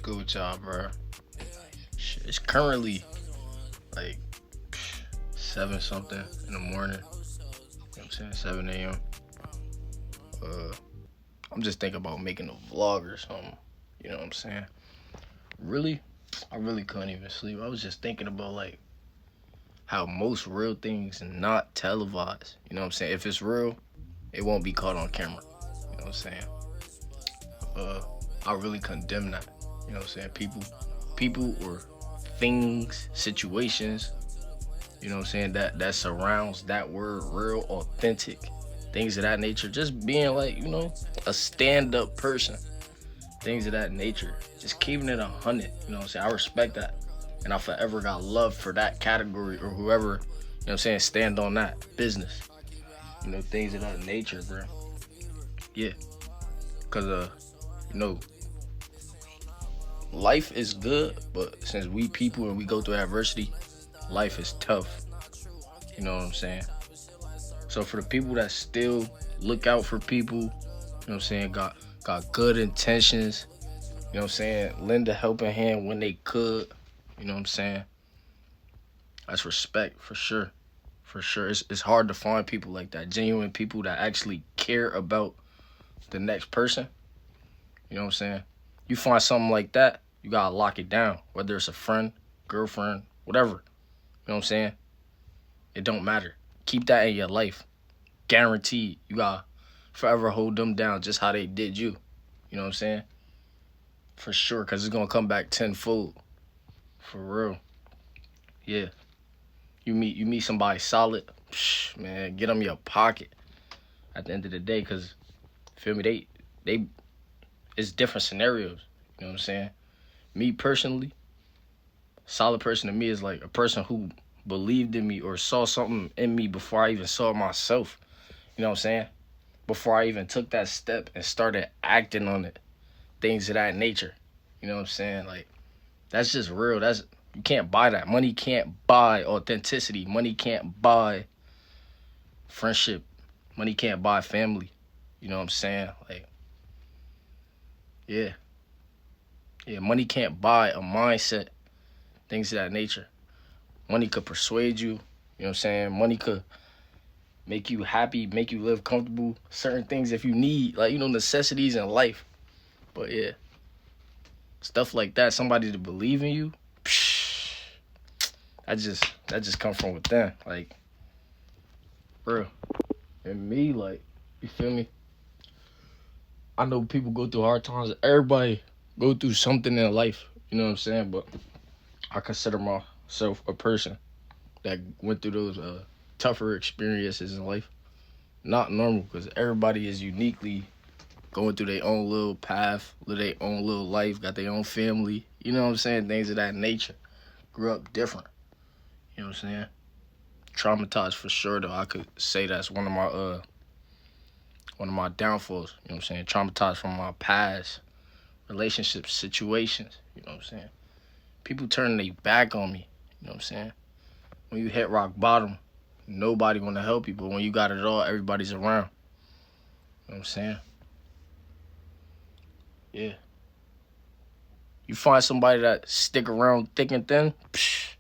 Good with y'all, bro. Shit, it's currently like 7 something in the morning. You know what I'm saying? 7 a.m. Uh, I'm just thinking about making a vlog or something. You know what I'm saying? Really, I really couldn't even sleep. I was just thinking about like how most real things not televised. You know what I'm saying? If it's real, it won't be caught on camera. You know what I'm saying? Uh, I really condemn that. You know what I'm saying? People or things, situations, you know what I'm saying, that surrounds that word real, authentic, things of that nature. Just being like, a stand-up person, things of that nature. Just keeping it 100, you know what I'm saying? I respect that. And I forever got love for that category or whoever, you know what I'm saying, stand on that business. Things of that nature, bro. Yeah. Cause you know, life is good, but since we people and we go through adversity, life is tough. You know what I'm saying? So for the people that still look out for people, you know what I'm saying, got good intentions, you know what I'm saying, lend a helping hand when they could, you know what I'm saying? That's respect for sure. For sure. It's hard to find people like that, genuine people that actually care about the next person. You know what I'm saying? You find something like that, you gotta lock it down. Whether it's a friend, girlfriend, whatever. You know what I'm saying? It don't matter. Keep that in your life. Guaranteed. You gotta forever hold them down just how they did you. You know what I'm saying? For sure, because it's gonna come back tenfold. For real. Yeah. You meet somebody solid, man, get them your pocket at the end of the day, because, feel me, they it's different scenarios. You know what I'm saying? Me personally, solid person to me is like a person who believed in me or saw something in me before I even saw myself. You know what I'm saying? Before I even took that step and started acting on it. Things of that nature. You know what I'm saying? Like, that's just real. You can't buy that. Money can't buy authenticity. Money can't buy friendship. Money can't buy family. You know what I'm saying? Like, yeah. Yeah, money can't buy a mindset. Things of that nature. Money could persuade you. You know what I'm saying? Money could make you happy, make you live comfortable. Certain things if you need, like, necessities in life. But yeah, stuff like that, somebody to believe in you, psh, that just come from within. Like, bro. And me, like, you feel me? I know people go through hard times. Everybody go through something in life. You know what I'm saying? But I consider myself a person that went through those tougher experiences in life. Not normal, because everybody is uniquely going through their own little path, live their own little life, got their own family. You know what I'm saying? Things of that nature. Grew up different. You know what I'm saying? Traumatized for sure, though. I could say that's one of my downfalls. You know what I'm saying? Traumatized from my past relationships, situations. You know what I'm saying? People turning their back on me. You know what I'm saying? When you hit rock bottom, nobody want to help you. But when you got it all, everybody's around. You know what I'm saying? Yeah. You find somebody that stick around thick and thin, psh,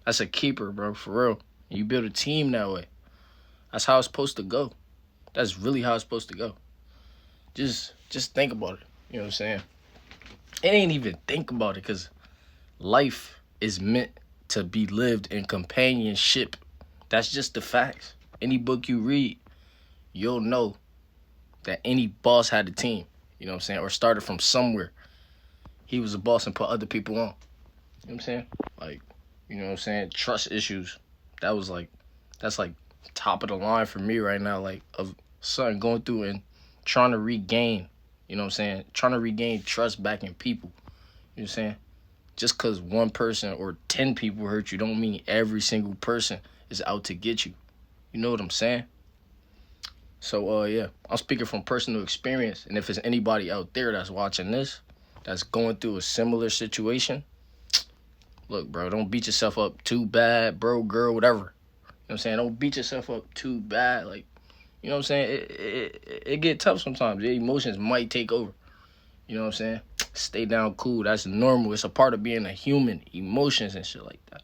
that's a keeper, bro, for real. You build a team that way. That's how it's supposed to go. That's really how it's supposed to go. Just think about it. You know what I'm saying? It ain't even think about it, because life is meant to be lived in companionship. That's just the facts. Any book you read, you'll know that any boss had a team. You know what I'm saying? Or started from somewhere. He was a boss and put other people on. You know what I'm saying? Like, you know what I'm saying? Trust issues. That's like top of the line for me right now. Like, of something going through and trying to regain, you know what I'm saying? Trying to regain trust back in people. You know what I'm saying? Just because one person or 10 people hurt you don't mean every single person is out to get you. You know what I'm saying? So, yeah, I'm speaking from personal experience. And if there's anybody out there that's watching this, that's going through a similar situation, look, bro, don't beat yourself up too bad, bro, girl, whatever. You know what I'm saying? Don't beat yourself up too bad. Like, you know what I'm saying? It get tough sometimes. The emotions might take over. You know what I'm saying? Stay down cool. That's normal. It's a part of being a human. Emotions and shit like that.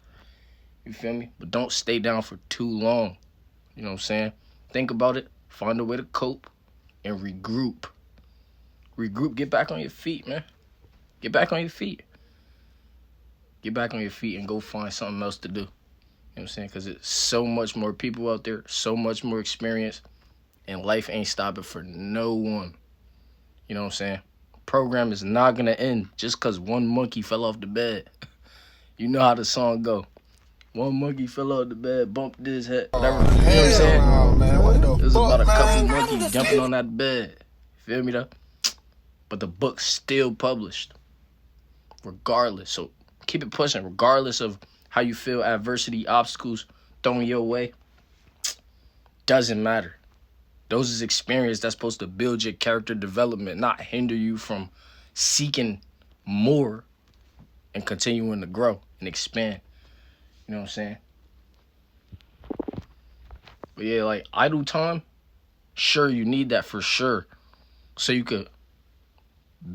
You feel me? But don't stay down for too long. You know what I'm saying? Think about it. Find a way to cope and regroup. Regroup. Get back on your feet, man. Get back on your feet. Get back on your feet and go find something else to do. You know what I'm saying? Because it's so much more people out there, so much more experience, and life ain't stopping for no one. You know what I'm saying? Program is not going to end just because one monkey fell off the bed. You know how the song go. One monkey fell off the bed, bumped his head, whatever. You know what I'm saying? It was about a couple monkeys jumping on that bed. Feel me though? But the book's still published. Regardless. So keep it pushing. Regardless of how you feel, adversity, obstacles thrown your way. Doesn't matter. Those is experience that's supposed to build your character development, not hinder you from seeking more and continuing to grow and expand. You know what I'm saying? But yeah, like idle time, sure, you need that for sure. So you could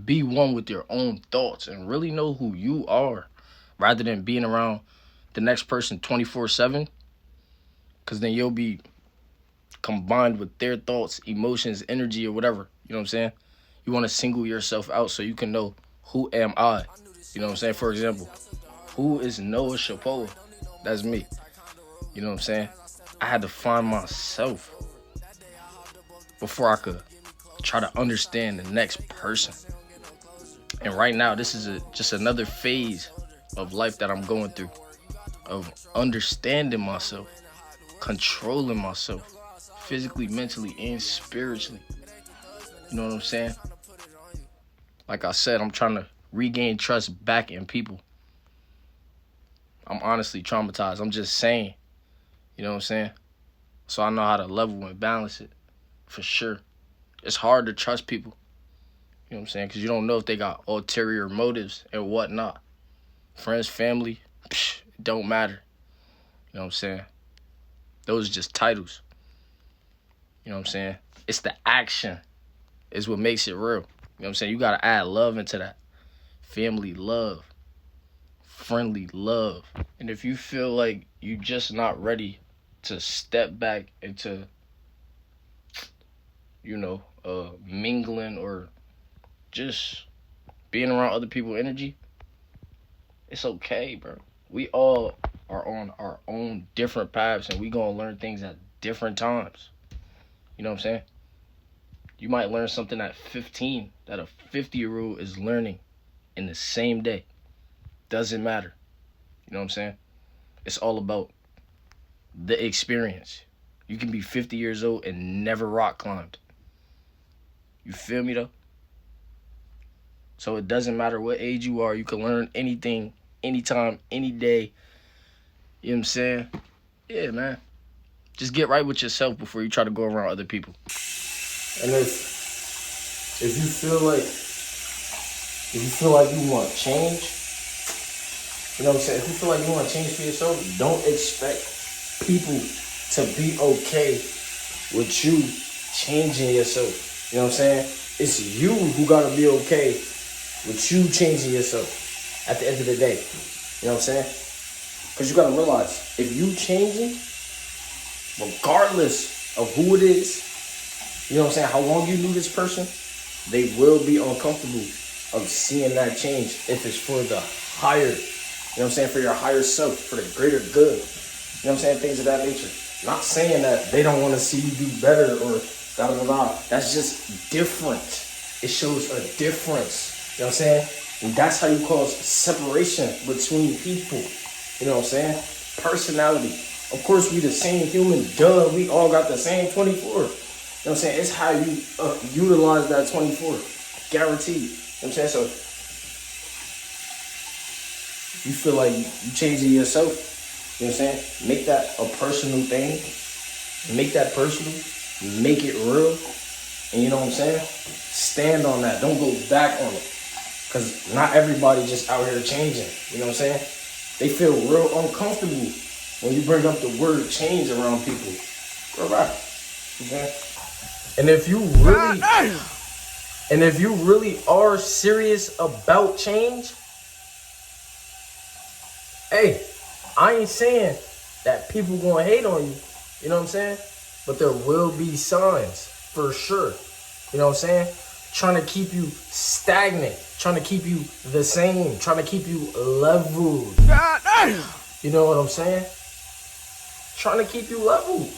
be one with your own thoughts and really know who you are rather than being around the next person 24/7. Because then you'll be combined with their thoughts, emotions, energy, or whatever. You know what I'm saying? You want to single yourself out so you can know, who am I? You know what I'm saying? For example, who is Noah Shapoa? That's me. You know what I'm saying? I had to find myself before I could try to understand the next person. And right now, this is just another phase of life that I'm going through, of understanding myself, controlling myself, physically, mentally, and spiritually. You know what I'm saying? Like I said, I'm trying to regain trust back in people. I'm honestly traumatized. I'm just saying. You know what I'm saying? So I know how to level and balance it. For sure. It's hard to trust people. You know what I'm saying? Because you don't know if they got ulterior motives and whatnot. Friends, family, it don't matter. You know what I'm saying? Those are just titles. You know what I'm saying? It's the action is what makes it real. You know what I'm saying? You got to add love into that. Family love. Friendly love. And if you feel like you're just not ready to step back into, mingling or just being around other people's energy, it's okay, bro. We all are on our own different paths and we gonna learn things at different times. You know what I'm saying? You might learn something at 15 that a 50-year-old is learning in the same day. Doesn't matter. You know what I'm saying? It's all about the experience. You can be 50 years old and never rock climbed. You feel me though? So it doesn't matter what age you are. You can learn anything, anytime, any day. You know what I'm saying? Yeah, man. Just get right with yourself before you try to go around other people. And if you feel like you want change, you know what I'm saying? If you feel like you want to change for yourself, don't expect people to be okay with you changing yourself. You know what I'm saying? It's you who got to be okay with you changing yourself at the end of the day. You know what I'm saying? Because you got to realize, if you changing, regardless of who it is, you know what I'm saying, how long you knew this person, they will be uncomfortable of seeing that change if it's for the higher, you know what I'm saying, for your higher self, for the greater good. You know what I'm saying? Things of that nature. Not saying that they don't want to see you do better or da-da-da-da. That's just different. It shows a difference. You know what I'm saying? And that's how you cause separation between people. You know what I'm saying? Personality. Of course, we the same human. Duh, we all got the same 24. You know what I'm saying? It's how you utilize that 24. Guaranteed. You know what I'm saying? So, you feel like you changing yourself. You know what I'm saying? Make that a personal thing. Make that personal. Make it real. And you know what I'm saying? Stand on that. Don't go back on it. Because not everybody just out here changing. You know what I'm saying? They feel real uncomfortable when you bring up the word change around people. All right. Okay? And if you really... And if you really are serious about change, hey, I ain't saying that people gonna hate on you, you know what I'm saying? But there will be signs, for sure. You know what I'm saying? Trying to keep you stagnant, trying to keep you the same, trying to keep you leveled. God damn. You know what I'm saying? Trying to keep you leveled.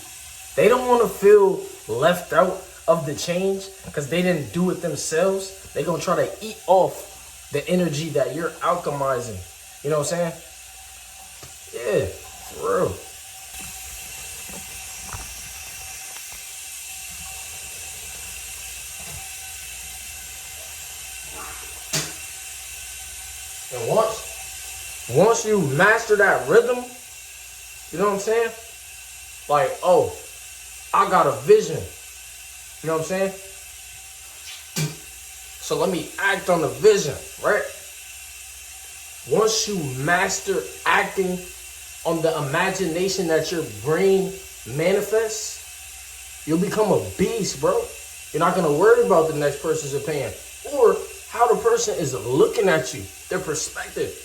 They don't want to feel left out of the change because they didn't do it themselves. They gonna try to eat off the energy that you're alchemizing. You know what I'm saying? Yeah, for real. And once you master that rhythm, you know what I'm saying? Like, oh, I got a vision. You know what I'm saying? So let me act on the vision, right? Once you master acting on the imagination that your brain manifests, you'll become a beast, bro. You're not gonna worry about the next person's opinion or how the person is looking at you, their perspective.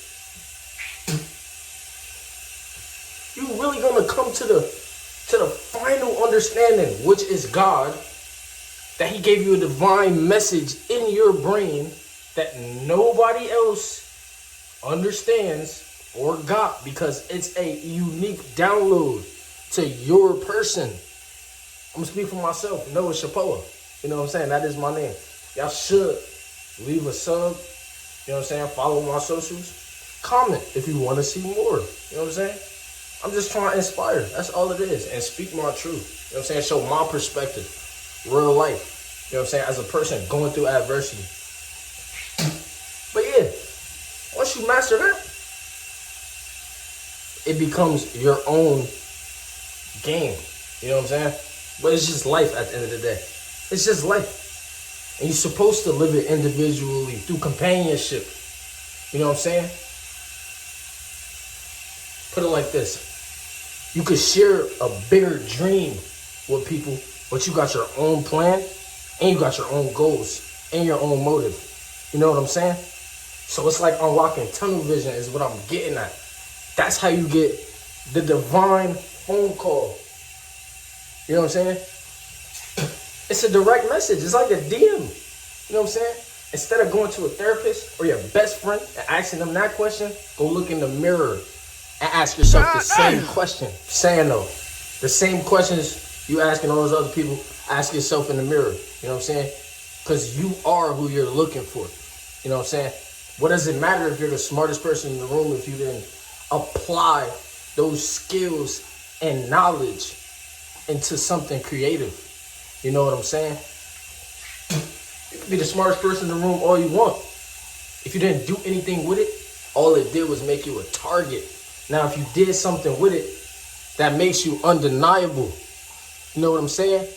You really gonna come to the final understanding, which is God, that he gave you a divine message in your brain that nobody else understands or got, because it's a unique download to your person. I'm gonna speak for myself, Noah Shapoa. You know what I'm saying? That is my name. Y'all should leave a sub, you know what I'm saying? Follow my socials. Comment if you want to see more. You know what I'm saying? I'm just trying to inspire. That's all it is. And speak my truth. You know what I'm saying? Show my perspective. Real life. You know what I'm saying? As a person going through adversity. But yeah, once you master that, it becomes your own game. You know what I'm saying? But it's just life at the end of the day. It's just life. And you're supposed to live it individually through companionship. You know what I'm saying? Put it like this. You could share a bigger dream with people, but you got your own plan and you got your own goals and your own motive. You know what I'm saying? So it's like unlocking tunnel vision is what I'm getting at. That's how you get the divine phone call. You know what I'm saying? It's a direct message. It's like a DM. You know what I'm saying? Instead of going to a therapist or your best friend and asking them that question, go look in the mirror and ask yourself the same question. Saying though, the same questions you asking all those other people, ask yourself in the mirror. You know what I'm saying? Because you are who you're looking for. You know what I'm saying? What does it matter if you're the smartest person in the room if you didn't apply those skills and knowledge into something creative? You know what I'm saying? You can be the smartest person in the room all you want. If you didn't do anything with it, all it did was make you a target. Now, if you did something with it, that makes you undeniable. You know what I'm saying?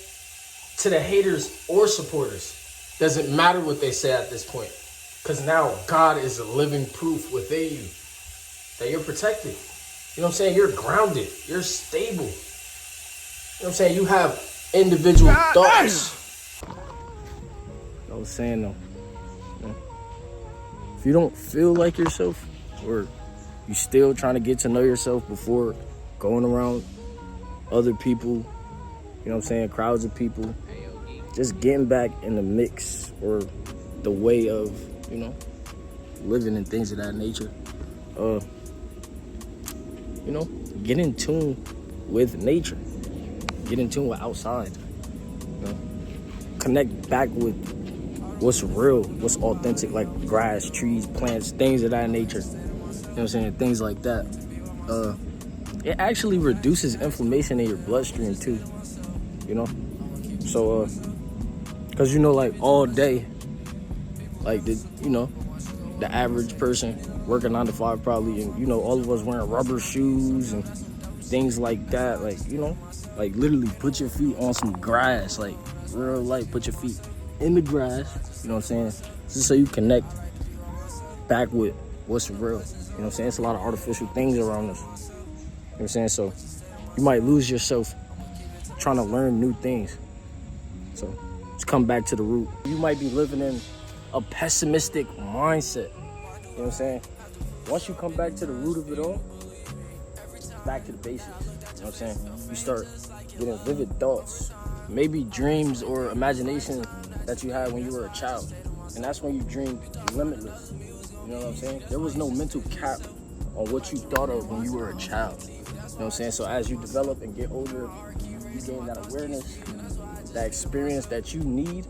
To the haters or supporters, doesn't matter what they say at this point. Because now God is a living proof within you that you're protected. You know what I'm saying? You're grounded. You're stable. You know what I'm saying? You have individual thoughts. I was saying though, if you don't feel like yourself, or you still trying to get to know yourself before going around other people, you know what I'm saying, crowds of people, just getting back in the mix or the way of, you know, living and things of that nature. You know, get in tune with nature. Get in tune with outside. You know, connect back with what's real, what's authentic, like grass, trees, plants, things of that nature. You know what I'm saying? Things like that. It actually reduces inflammation in your bloodstream too. You know? So, because you know, like all day, like the average person working 9 to 5 probably, and you know, all of us wearing rubber shoes and things like that. Like, you know, like literally put your feet on some grass, like real light, put your feet in the grass, you know what I'm saying? Just so you connect back with what's real. You know what I'm saying? It's a lot of artificial things around us. You know what I'm saying? So you might lose yourself trying to learn new things. So Let's come back to the root. You might be living in a pessimistic mindset. You know what I'm saying? Once you come back to the root of it all, back to the basics. You know what I'm saying? You start getting vivid thoughts, maybe dreams or imagination that you had when you were a child. And that's when you dreamed limitless. You know what I'm saying? There was no mental cap on what you thought of when you were a child. You know what I'm saying? So as you develop and get older, you gain that awareness, that experience that you need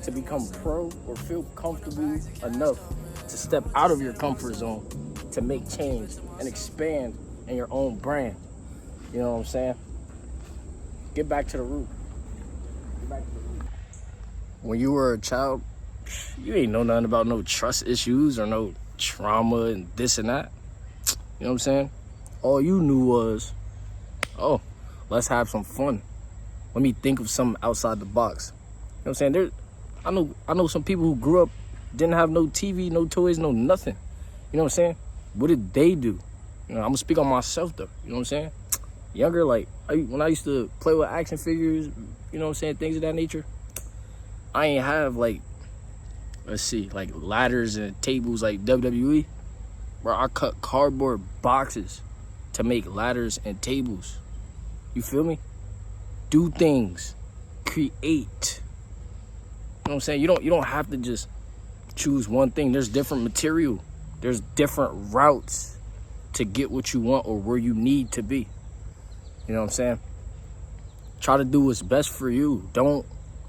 to become pro or feel comfortable enough to step out of your comfort zone to make change and expand in your own brand. You know what I'm saying? Get back to the root. Get back to the root. When you were a child, you ain't know nothing about no trust issues or no trauma and this and that. You know what I'm saying? All you knew was, oh, let's have some fun. Let me think of something outside the box. You know what I'm saying? I know some people who grew up, didn't have no TV, no toys, no nothing. You know what I'm saying? What did they do? You know, I'm gonna speak on myself though. You know what I'm saying? Younger, like, when I used to play with action figures, you know what I'm saying, things of that nature, I ain't have, like, let's see, like ladders and tables like WWE. Bro, I cut cardboard boxes to make ladders and tables. You feel me? Do things. Create. You know what I'm saying? You don't have to just choose one thing. There's different material. There's different routes to get what you want or where you need to be. You know what I'm saying? Try to do what's best for you. Don't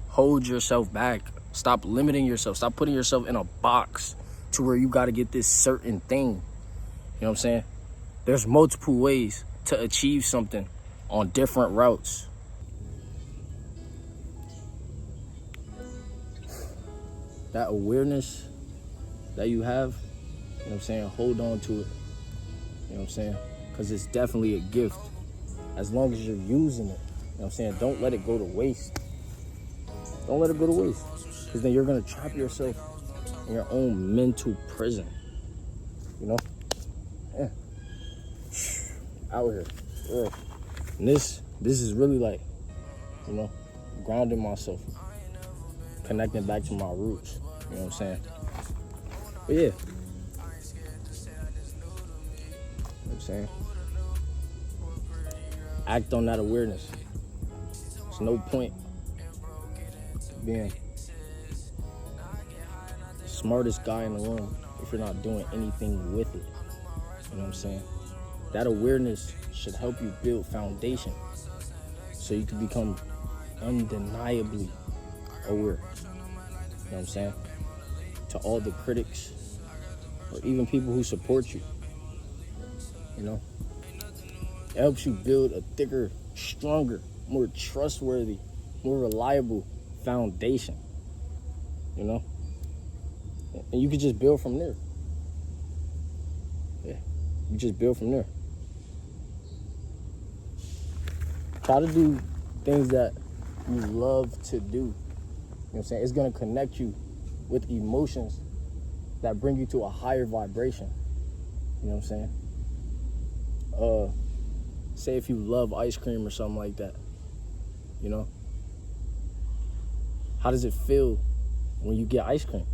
hold yourself back. Stop limiting yourself. Stop putting yourself in a box to where you got to get this certain thing. You know what I'm saying? There's multiple ways to achieve something on different routes. That awareness that you have, you know what I'm saying, hold on to it. You know what I'm saying? Because it's definitely a gift. As long as you're using it, you know what I'm saying? Don't let it go to waste. Don't let it go to waste. Because then you're going to trap yourself in your own mental prison. You know? Yeah. Out here. Yeah. And this is really like, you know, grounding myself. Connecting back to my roots. You know what I'm saying? But yeah. You know what I'm saying? Act on that awareness. There's no point being the smartest guy in the room if you're not doing anything with it. You know what I'm saying? That awareness should help you build foundation so you can become undeniably aware. You know what I'm saying? To all the critics or even people who support you. You know? It helps you build a thicker, stronger, more trustworthy, more reliable foundation. You know? And you can just build from there. Yeah. You just build from there. Try to do things that you love to do. You know what I'm saying? It's going to connect you with emotions that bring you to a higher vibration. You know what I'm saying? Say if you love ice cream or something like that, you know? How does it feel when you get ice cream?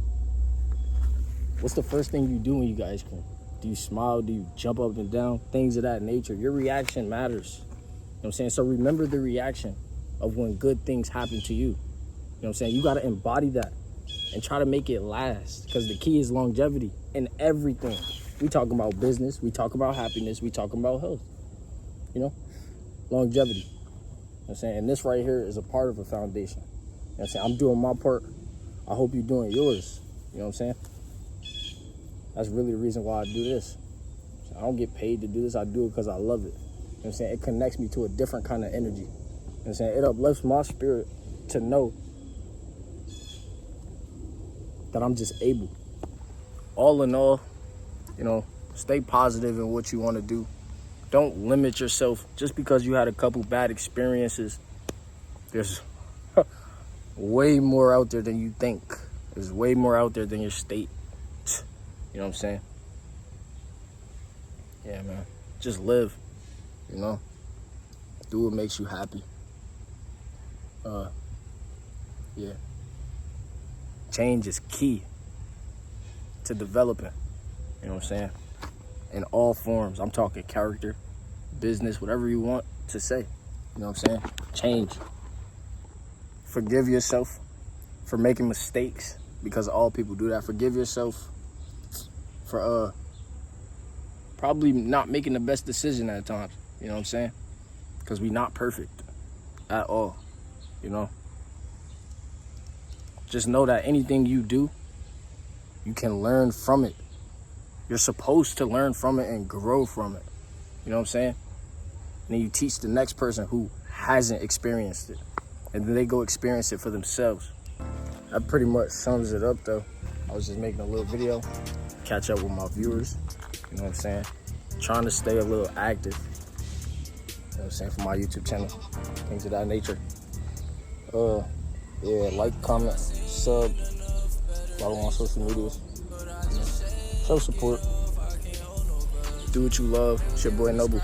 What's the first thing you do when you get ice cream? Do you smile? Do you jump up and down? Things of that nature. Your reaction matters. You know what I'm saying? So remember the reaction of when good things happen to you. You know what I'm saying? You got to embody that and try to make it last, because the key is longevity in everything. We talking about business. We talk about happiness. We talking about health. You know? Longevity. You know what I'm saying? And this right here is a part of a foundation. You know what I'm saying? I'm doing my part. I hope you're doing yours. You know what I'm saying? That's really the reason why I do this. I don't get paid to do this. I do it because I love it. You know what I'm saying? It connects me to a different kind of energy. You know what I'm saying? It uplifts my spirit to know that I'm just able. All in all, you know, stay positive in what you want to do. Don't limit yourself just because you had a couple bad experiences. There's way more out there than you think. There's way more out there than your state. You know what I'm saying? Yeah, man. Just live, you know? Do what makes you happy. Yeah. Change is key to developing, you know what I'm saying? In all forms. I'm talking character, business, whatever you want to say. You know what I'm saying? Change. Forgive yourself for making mistakes, because all people do that. Forgive yourself for probably not making the best decision at times. You know what I'm saying? Because we not perfect at all, you know? Just know that anything you do, you can learn from it. You're supposed to learn from it and grow from it. You know what I'm saying? And then you teach the next person who hasn't experienced it. And then they go experience it for themselves. That pretty much sums it up, though. I was just making a little video, catch up with my viewers. You know what I'm saying? Trying to stay a little active. You know what I'm saying? For my YouTube channel, things of that nature. Yeah, like, comment, sub, follow on social medias. You know, show support. Do what you love. It's your boy Noble.